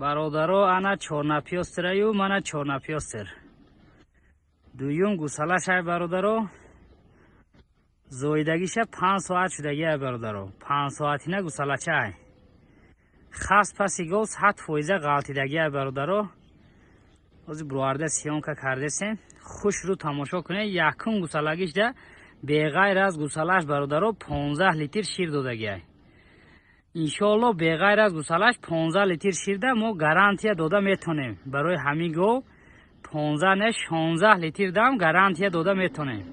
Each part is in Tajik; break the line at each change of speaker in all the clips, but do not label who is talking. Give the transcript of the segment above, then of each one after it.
бародаро ана чорнапёстераю мана чорнапёстер дуюм гусалашай бародаро зоидагиша 5 соат шудагия бародаро 5 соатина гусалачай хас паси гол 100% галтидагия бародаро ози бруарда сиёнка кардесен хушру тамошо кунед якум гусалагишда беғайр аз гусалаш бародаро 15 литр шир додагия иншоалло беғайр аз гусалаш 15 литр ширда мо гарантия дода метонем барои ҳамин гов 15 не 16 литр дам гарантия дода метонем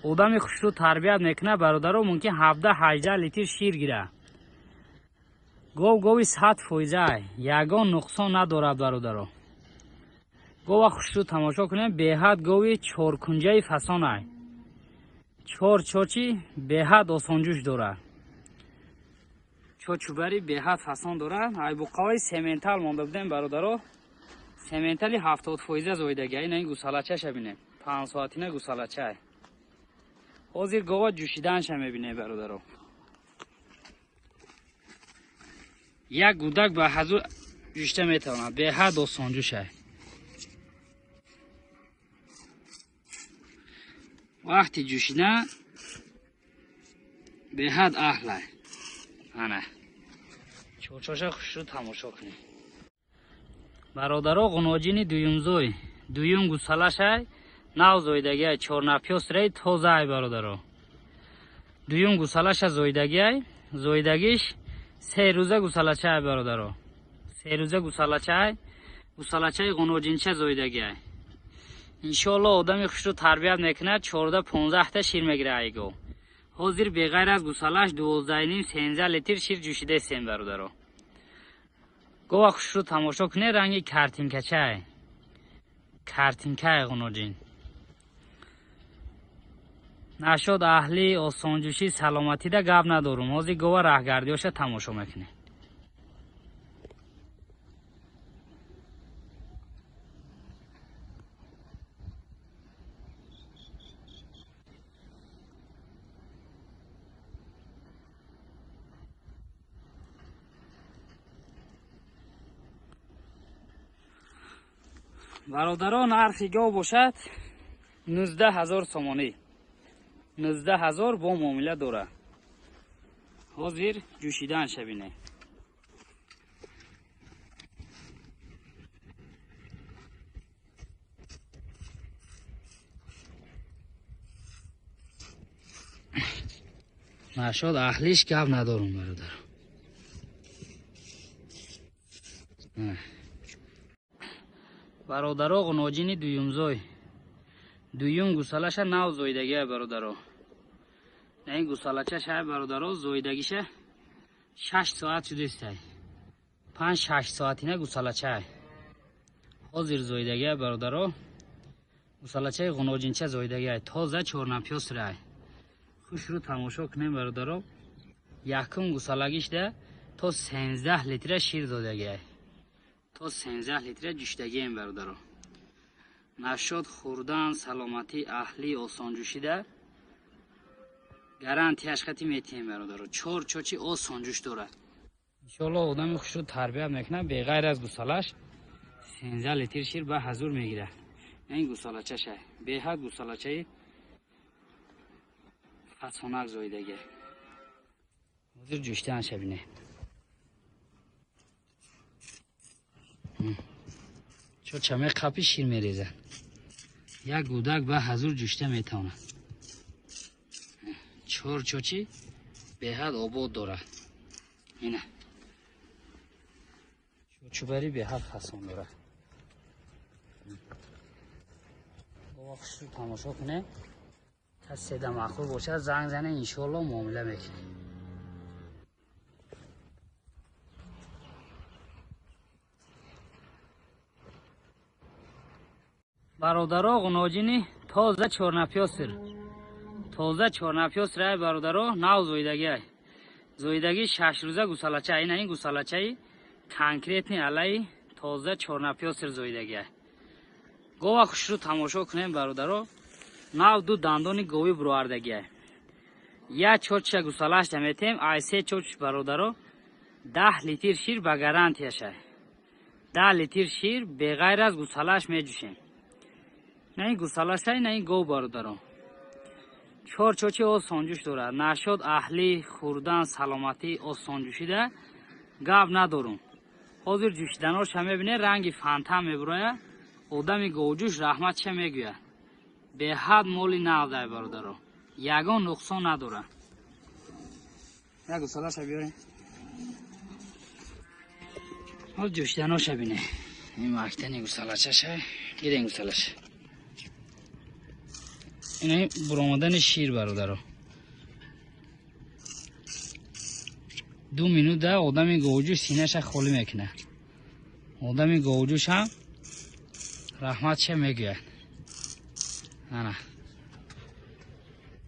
одами хушру тарбият мекуна бародаро мумкин 17-18 литр шир гира гов гови 100% ягон нуқсон надорад бародаро гова хушру тамошо кунем беҳад гови чоркунҷаи фасонай чор чочи беҳад осонҷӯш дорад чочубари беҳад фасон дорад айбуқаваи сементал монда будем бародаро сементали 70% зоидагия ина ин гусалачаша бинем 5 соатина гусалачай ҳозир гова ҷӯшиданша мебинем бародаро як гудак ба ҳазу ҷӯшида метавонад беҳад осонҷӯшай вақти ҷӯшидан беҳад аҳлай ана чорчоша хушру тамошо кунед бародаро ғуноҷини дуюмзой дуюм гусалашай нав зоидагиай чорнапёстраи тозаай бародаро дуюм гусалаша зоидагиай зоидагиш 3 рӯза гусалачай бародаро 3 рӯза гусалачаи ғуноҷинча зоидагиай иншоалло одами хушру тарбият мекунад 14-15 та шир мегирад айго ҳозир беғайр аз гусалаш 12.5-13 литр шир ҷӯшидасем бародаро гова хушру тамошо кунед ранги картинкачай картинкаи ғуноҷин нашуд аҳли осонҷӯшӣ саломатида гап надорум ҳозир гова раҳгардиёша тамошо мекунед бародаро нархи гов бошад 19000 сомонӣ 19000 бо муомила дорад ҳозир ҷӯшиданша бинем нашуд аҳлиш гап надорум бародаро бародаро ғуноҷини дуюмзой дуюм гусалаша нав зоидагия бародаро ин гусалачаша бародаро зоидагиша 6 соат шудистай 5-6 соатина гусалачай ҳозир зоидагия бародаро гусалачаи ғуноҷинча зоидагия тоза чорнапёсрай хушру тамошо кунем бародаро якум гусалагишда то 13 литра шир додагия то 13 литра ҷӯшидагием бародаро нашуд хӯрдан саломатӣ аҳлӣ осонҷӯшида гарантияш хати метиҳем бародаро чор чочи осонҷӯш дорад иншоалло одами хушру тарбият мекунад беғайр аз гусалаш 13 литр шир ба ҳазур мегирад ин гусалачашай беҳад гусалачаи фасонак зоидагия ҳозир ҷӯшиданша бинем чочаме қапи шир мерезад як гудак ба ҳазур ҷӯшида метавонад чор чочи беҳад обод дорад ина чочубари беҳад фасон дорад бова хушру тамошо кунем каседа махлуқ бошад занг зане иншоалло муомила мекунем бародаро ғуноҷини тоза чорнапёстр тоза чорнапёстрай бародаро нав зоидагиай зоидаги 6 рӯза гусалача ина ин гусалачаи конкретни алаи тоза чорнапёстр зоидагиай гова хушру тамошо кунем бародаро нав ду дандони говӣ буровардагиай як чочша гусалашда метем ай се чоч бародаро 10 литр шир ба гарантияшай 10 لیتر شیر به غیر از گوسالش میجوشیم. نه این گوسالش نه این گو برادران. چارچوچی آسان جوش دارد. نشد اهلی خوردن سلامتی آسان جوشیده گاب ندارم. حاضر جوشیدناش هم میبینه رنگی فانتا میبروه. آدمی گوجوش رحمت چه میگوید. به حد مولی نازده برادران. یگان نقصان نداره. یک گوسالش بیاریم. حال جوشیدناش بینه. این وقتی گوسالش گیره این گوسالش. اینه برآمدن شیر برادران. 2 مینوت ده آدمی گوجوش سینه‌ش خالی میکنه. آدمی گوجوش هم رحمت چه میگوید. نه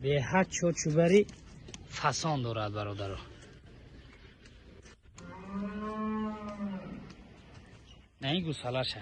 به حد چوبری فسان دارد برادران. نه این گوسالش